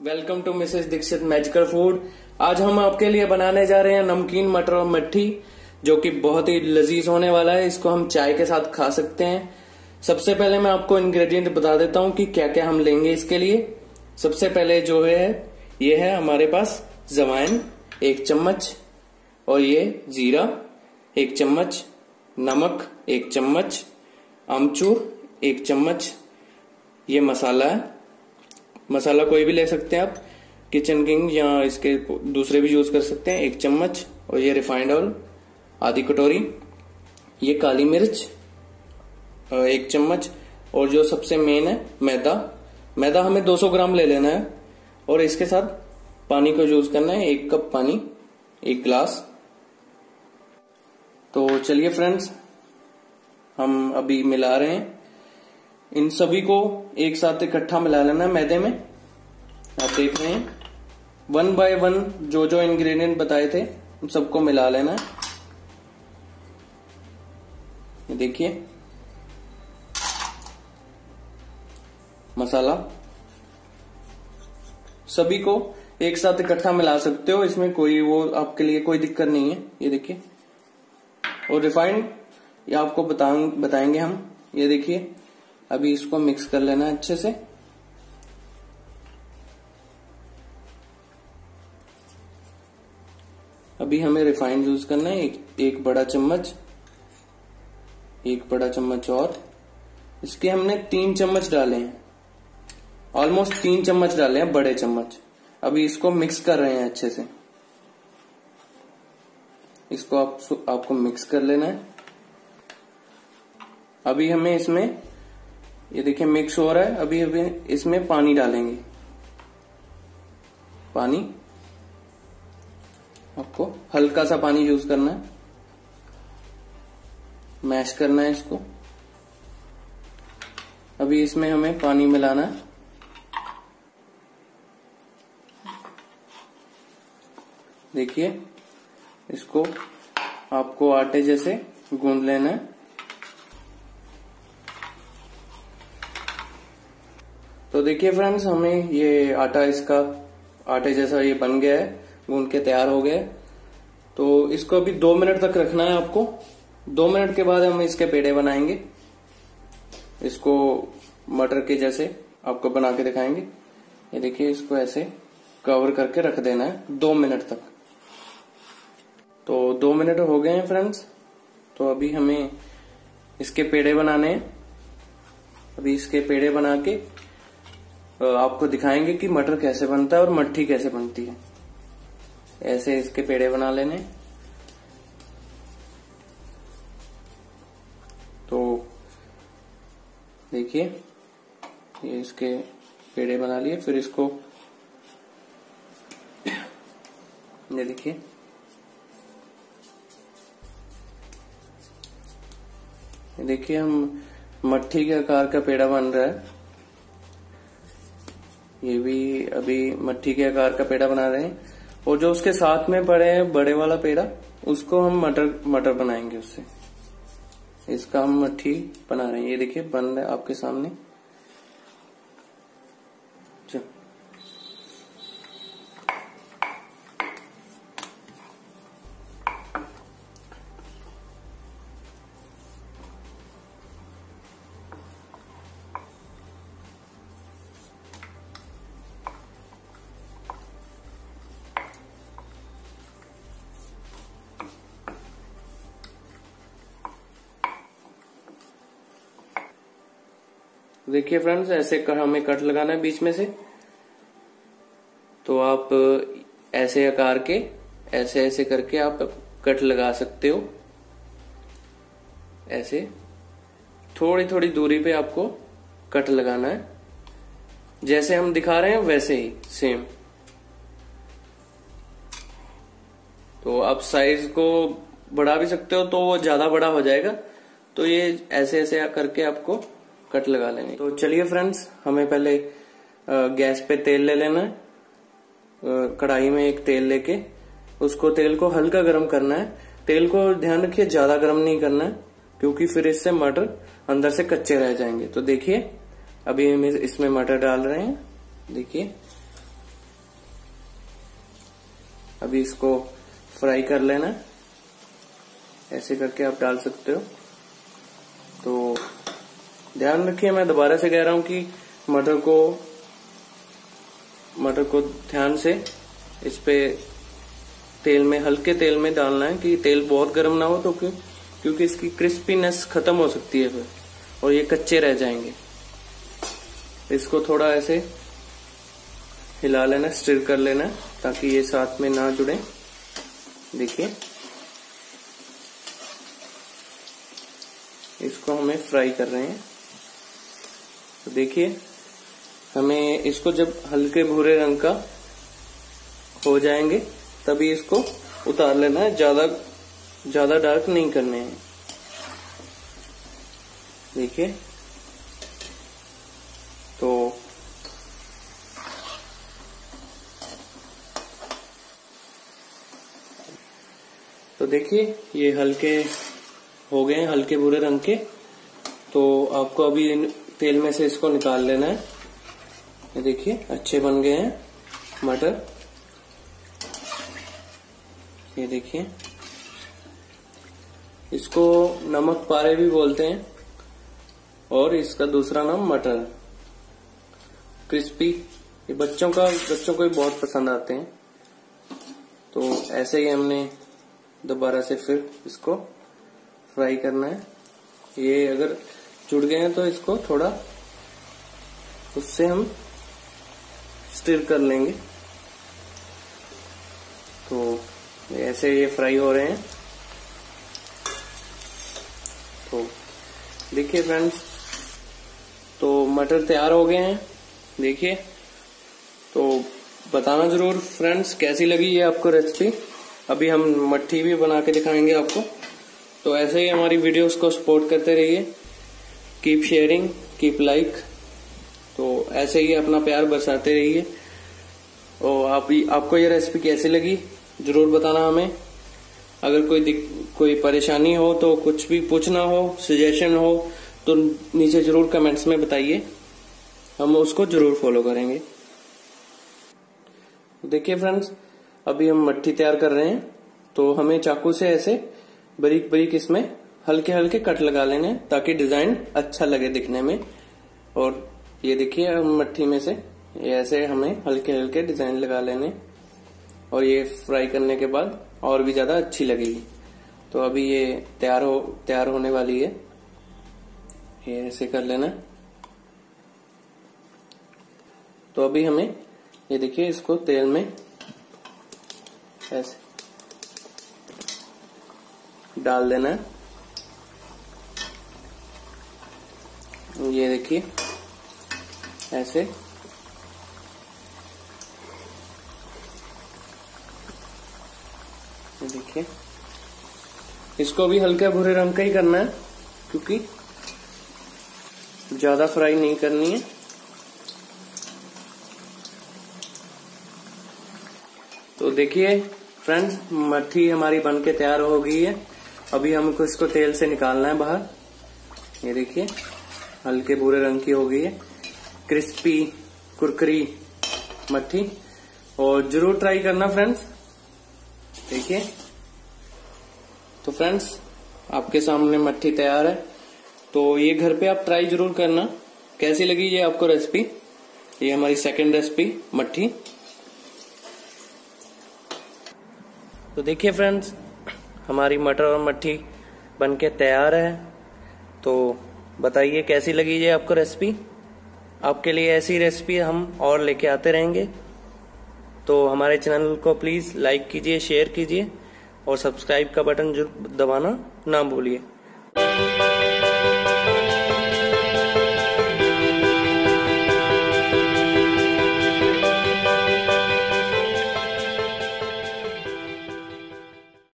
Welcome to Mrs Dikshit magical food. आज हम आपके लिए बनाने जा रहे हैं नमकीन मटर और मट्ठी, जो कि बहुत ही लजीज होने वाला है। इसको हम चाय के साथ खा सकते हैं। सबसे पहले मैं आपको इंग्रेडिएंट बता देता हूँ कि क्या क्या हम लेंगे इसके लिए। सबसे पहले जो है ये है हमारे पास जवाइन 1 चम्मच, और ये जीरा 1 चम्मच, नमक 1 चम्मच, अमचूर 1 चम्मच, ये मसाला है। मसाला कोई भी ले सकते हैं आप, किचन किंग या इसके दूसरे भी यूज कर सकते हैं, 1 चम्मच। और ये रिफाइंड ऑयल आधी कटोरी, ये काली मिर्च 1 चम्मच, और जो सबसे मेन है मैदा हमें 200 ग्राम ले लेना है। और इसके साथ पानी को यूज करना है, 1 कप पानी, 1 गिलास। तो चलिए फ्रेंड्स, हम अभी मिला रहे हैं। इन सभी को एक साथ इकट्ठा मिला लेना है मैदे में। आप देख रहे हैं 1 बाय 1 जो जो इंग्रेडिएंट बताए थे उन सबको मिला लेना है। ये देखिए मसाला, सभी को एक साथ इकट्ठा मिला सकते हो, इसमें कोई वो आपके लिए कोई दिक्कत नहीं है। ये देखिए, और रिफाइंड ये आपको बताएंगे हम। ये देखिए, अभी इसको मिक्स कर लेना है अच्छे से। अभी हमें रिफाइंड यूज करना है, एक बड़ा चम्मच, 1 बड़ा चम्मच, और इसके हमने 3 चम्मच डाले हैं, ऑलमोस्ट 3 चम्मच डाले हैं, बड़े चम्मच। अभी इसको मिक्स कर रहे हैं अच्छे से। इसको आपको मिक्स कर लेना है। अभी हमें इसमें, ये देखिए मिक्स हो रहा है। अभी इसमें पानी डालेंगे। पानी आपको हल्का सा पानी यूज करना है, मैश करना है इसको। अभी इसमें हमें पानी मिलाना है। देखिए, इसको आपको आटे जैसे गूंद लेना है। तो देखिए फ्रेंड्स, हमें ये आटा इसका आटे जैसा ये बन गया है, गूंद के तैयार हो गया है। तो इसको अभी 2 मिनट तक रखना है आपको। 2 मिनट के बाद हम इसके पेड़े बनाएंगे। इसको मटर के जैसे आपको बना के दिखाएंगे। ये देखिए, इसको ऐसे कवर करके रख देना है 2 मिनट तक। तो 2 मिनट हो गए हैं फ्रेंड्स। तो अभी हमें इसके पेड़े बनाने हैं। अभी इसके पेड़े बना के आपको दिखाएंगे कि मटर कैसे बनता है और मट्ठी कैसे बनती है। ऐसे इसके पेड़े बना लेने। तो देखिए, ये इसके पेड़े बना लिए। फिर इसको ये देखिए, हम मट्ठी के आकार का पेड़ा बन रहा है। ये भी अभी मट्ठी के आकार का पेड़ा बना रहे हैं। और जो उसके साथ में पड़े हैं बड़े वाला पेड़ा, उसको हम मटर बनाएंगे उससे। इसका हम मट्ठी बना रहे हैं। ये देखिए बन रहा है आपके सामने। देखिए फ्रेंड्स, ऐसे हमें कट लगाना है बीच में से। तो आप ऐसे आकार के ऐसे करके आप कट लगा सकते हो। ऐसे थोड़ी थोड़ी दूरी पे आपको कट लगाना है, जैसे हम दिखा रहे हैं वैसे ही सेम। तो आप साइज को बढ़ा भी सकते हो, तो वो ज्यादा बड़ा हो जाएगा। तो ये ऐसे ऐसे करके आपको कट लगा लेंगे। तो चलिए फ्रेंड्स, हमें पहले गैस पे तेल ले लेना है। कढ़ाई में एक तेल लेके उसको तेल को हल्का गर्म करना है। तेल को ध्यान रखिए, ज्यादा गर्म नहीं करना है, क्योंकि फिर इससे मटर अंदर से कच्चे रह जाएंगे। तो देखिए, अभी हम इसमें मटर डाल रहे हैं। देखिए, अभी इसको फ्राई कर लेना, ऐसे करके आप डाल सकते हो। तो ध्यान रखिए, मैं दोबारा से कह रहा हूं कि मटर को ध्यान से इस पे तेल में, हल्के तेल में डालना है कि तेल बहुत गर्म ना हो, तो क्योंकि इसकी क्रिस्पीनेस खत्म हो सकती है फिर और ये कच्चे रह जाएंगे। इसको थोड़ा ऐसे हिला लेना, स्टिर कर लेना ताकि ये साथ में ना जुड़े। देखिए इसको हमें फ्राई कर रहे हैं। तो देखिए हमें इसको जब हल्के भूरे रंग का हो जाएंगे तभी इसको उतार लेना है, ज्यादा डार्क नहीं करने हैं। देखिए तो देखिए ये हल्के हो गए हैं, हल्के भूरे रंग के। तो आपको अभी तेल में से इसको निकाल लेना है। ये देखिए अच्छे बन गए हैं मटर। ये देखिए इसको नमक पारे भी बोलते हैं और इसका दूसरा नाम मटर। क्रिस्पी, ये बच्चों को भी बहुत पसंद आते हैं। तो ऐसे ही हमने दोबारा से फिर इसको फ्राई करना है। ये अगर जुड़ गए हैं तो इसको थोड़ा उससे हम स्टिर कर लेंगे। तो ऐसे ये फ्राई हो रहे हैं। तो देखिए फ्रेंड्स, तो मटर तैयार हो गए हैं। देखिए, तो बताना जरूर फ्रेंड्स कैसी लगी ये आपको रेसिपी। अभी हम मट्ठी भी बना के दिखाएंगे आपको। तो ऐसे ही हमारी वीडियोस को सपोर्ट करते रहिए। Keep sharing, keep like. तो ऐसे ही अपना प्यार बरसाते रहिए। और आपको ये रेसिपी कैसी लगी जरूर बताना हमें। अगर कोई परेशानी हो, तो कुछ भी पूछना हो, सजेशन हो, तो नीचे जरूर कमेंट्स में बताइए, हम उसको जरूर फॉलो करेंगे। देखिए फ्रेंड्स, अभी हम मट्ठी तैयार कर रहे हैं। तो हमें चाकू से ऐसे बारीक बारीक इसमें हल्के हल्के कट लगा लेने ताकि डिजाइन अच्छा लगे दिखने में। और ये देखिए मट्ठी में से ये ऐसे हमें हल्के हल्के डिजाइन लगा लेने, और ये फ्राई करने के बाद और भी ज्यादा अच्छी लगेगी। तो अभी ये तैयार होने वाली है। ये ऐसे कर लेना। तो अभी हमें ये देखिए इसको तेल में ऐसे डाल देना है। ये देखिए ऐसे। ये देखिए इसको भी हल्के भूरे रंग का ही करना है, क्योंकि ज्यादा फ्राई नहीं करनी है। तो देखिए फ्रेंड्स, मट्ठी हमारी बनके तैयार हो गई है। अभी हमको इसको तेल से निकालना है बाहर। ये देखिए हल्के भूरे रंग की हो गई है, क्रिस्पी कुरकुरी मट्ठी। और जरूर ट्राई करना फ्रेंड्स। देखिए तो फ्रेंड्स, आपके सामने मट्ठी तैयार है। तो ये घर पे आप ट्राई जरूर करना। कैसी लगी ये आपको रेसिपी? ये हमारी सेकंड रेसिपी मट्ठी। तो देखिए फ्रेंड्स, हमारी मटर और मट्ठी बनके तैयार है। तो बताइए कैसी लगी ये आपको रेसिपी। आपके लिए ऐसी रेसिपी हम और लेके आते रहेंगे। तो हमारे चैनल को प्लीज लाइक कीजिए, शेयर कीजिए और सब्सक्राइब का बटन जरूर दबाना ना भूलिए।